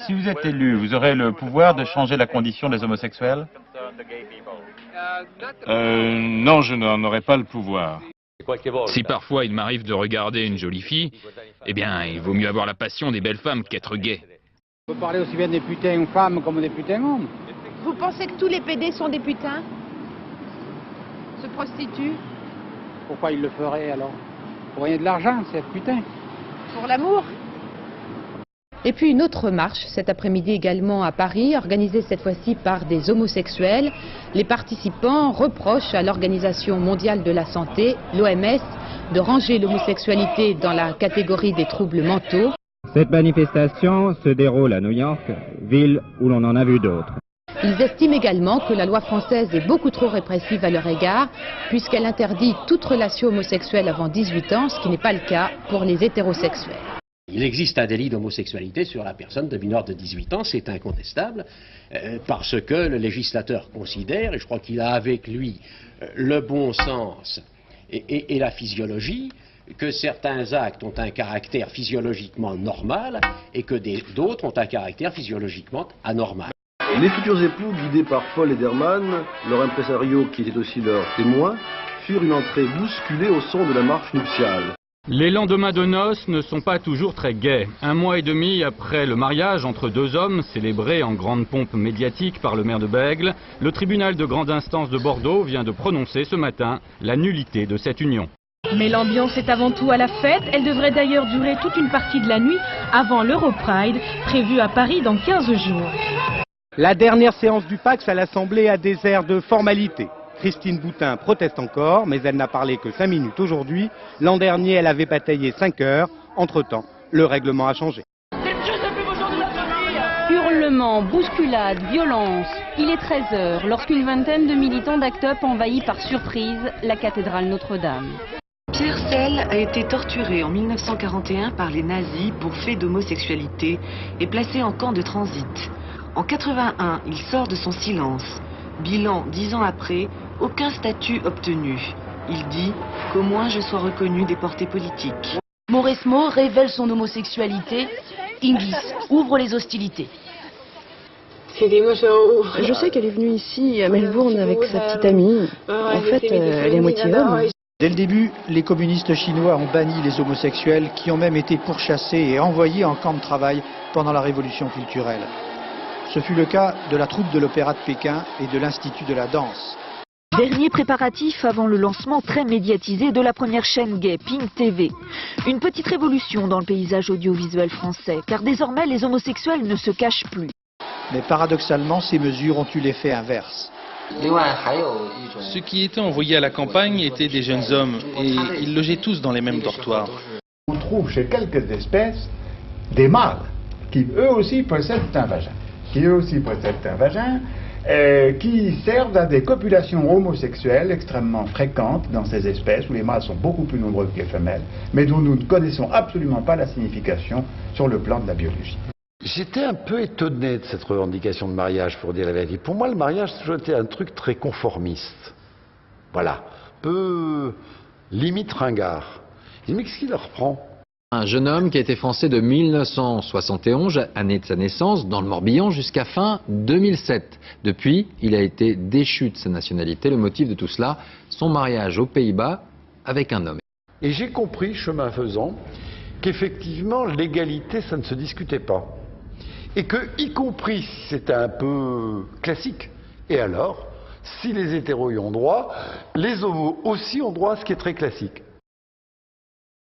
Si vous êtes élu, vous aurez le pouvoir de changer la condition des homosexuels? Non, je n'en aurai pas le pouvoir. Si parfois il m'arrive de regarder une jolie fille, eh bien, il vaut mieux avoir la passion des belles femmes qu'être gay. On peut parler aussi bien des putains femmes comme des putains hommes. Vous pensez que tous les PD sont des putains? Se prostituent? Pourquoi ils le feraient alors? Pour gagner de l'argent, c'est putain. Pour l'amour? Et puis une autre marche cet après-midi également à Paris, organisée cette fois-ci par des homosexuels. Les participants reprochent à l'Organisation mondiale de la santé, l'OMS, de ranger l'homosexualité dans la catégorie des troubles mentaux. Cette manifestation se déroule à New York, ville où l'on en a vu d'autres. Ils estiment également que la loi française est beaucoup trop répressive à leur égard, puisqu'elle interdit toute relation homosexuelle avant 18 ans, ce qui n'est pas le cas pour les hétérosexuels. Il existe un délit d'homosexualité sur la personne de mineur de 18 ans, c'est incontestable, parce que le législateur considère, et je crois qu'il a avec lui le bon sens et la physiologie, que certains actes ont un caractère physiologiquement normal et que d'autres ont un caractère physiologiquement anormal. Les futurs époux, guidés par Paul Ederman, leur impresario qui était aussi leur témoin, firent une entrée bousculée au son de la marche nuptiale. Les lendemains de noces ne sont pas toujours très gais. 1 mois et demi après le mariage entre deux hommes, célébré en grande pompe médiatique par le maire de Bègles, le tribunal de grande instance de Bordeaux vient de prononcer ce matin la nullité de cette union. Mais l'ambiance est avant tout à la fête. Elle devrait d'ailleurs durer toute une partie de la nuit avant l'Europride, prévu à Paris dans 15 jours. La dernière séance du Pax à l'Assemblée a des airs de formalité. Christine Boutin proteste encore, mais elle n'a parlé que 5 minutes aujourd'hui. L'an dernier, elle avait bataillé 5 heures. Entre-temps, le règlement a changé. Hurlements, bousculades, violence. Il est 13 h lorsqu'une vingtaine de militants d'Act Up envahissent par surprise la cathédrale Notre-Dame. Pierre Sell a été torturé en 1941 par les nazis pour fait d'homosexualité et placé en camp de transit. En 81, il sort de son silence. Bilan 10 ans après, aucun statut obtenu. Il dit qu'au moins je sois reconnu déporté politique. Mauresmo révèle son homosexualité. Inglis ouvre les hostilités. Je sais qu'elle est venue ici à Melbourne avec sa petite amie. En fait, elle est à moitié homme. Dès le début, les communistes chinois ont banni les homosexuels qui ont même été pourchassés et envoyés en camp de travail pendant la révolution culturelle. Ce fut le cas de la troupe de l'Opéra de Pékin et de l'Institut de la danse. Dernier préparatif avant le lancement très médiatisé de la première chaîne gay, Pink TV. Une petite révolution dans le paysage audiovisuel français, car désormais les homosexuels ne se cachent plus. Mais paradoxalement, ces mesures ont eu l'effet inverse. Ceux qui étaient envoyés à la campagne étaient des jeunes hommes et ils logeaient tous dans les mêmes dortoirs. On trouve chez quelques espèces des mâles qui eux aussi possèdent un vagin. Qui servent à des copulations homosexuelles extrêmement fréquentes dans ces espèces où les mâles sont beaucoup plus nombreux que les femelles, mais dont nous ne connaissons absolument pas la signification sur le plan de la biologie. J'étais un peu étonné de cette revendication de mariage, pour dire la vérité. Pour moi, le mariage, ça a toujours été un truc très conformiste. Voilà, peu limite ringard. Mais qu'est-ce qui leur prend ? Un jeune homme qui a été français de 1971, année de sa naissance, dans le Morbihan, jusqu'à fin 2007. Depuis, il a été déchu de sa nationalité. Le motif de tout cela, son mariage aux Pays-Bas avec un homme. Et j'ai compris, chemin faisant, qu'effectivement, l'égalité, ça ne se discutait pas. Et que, y compris si c'était un peu classique, et alors, si les hétéros y ont droit, les homos aussi ont droit à ce qui est très classique.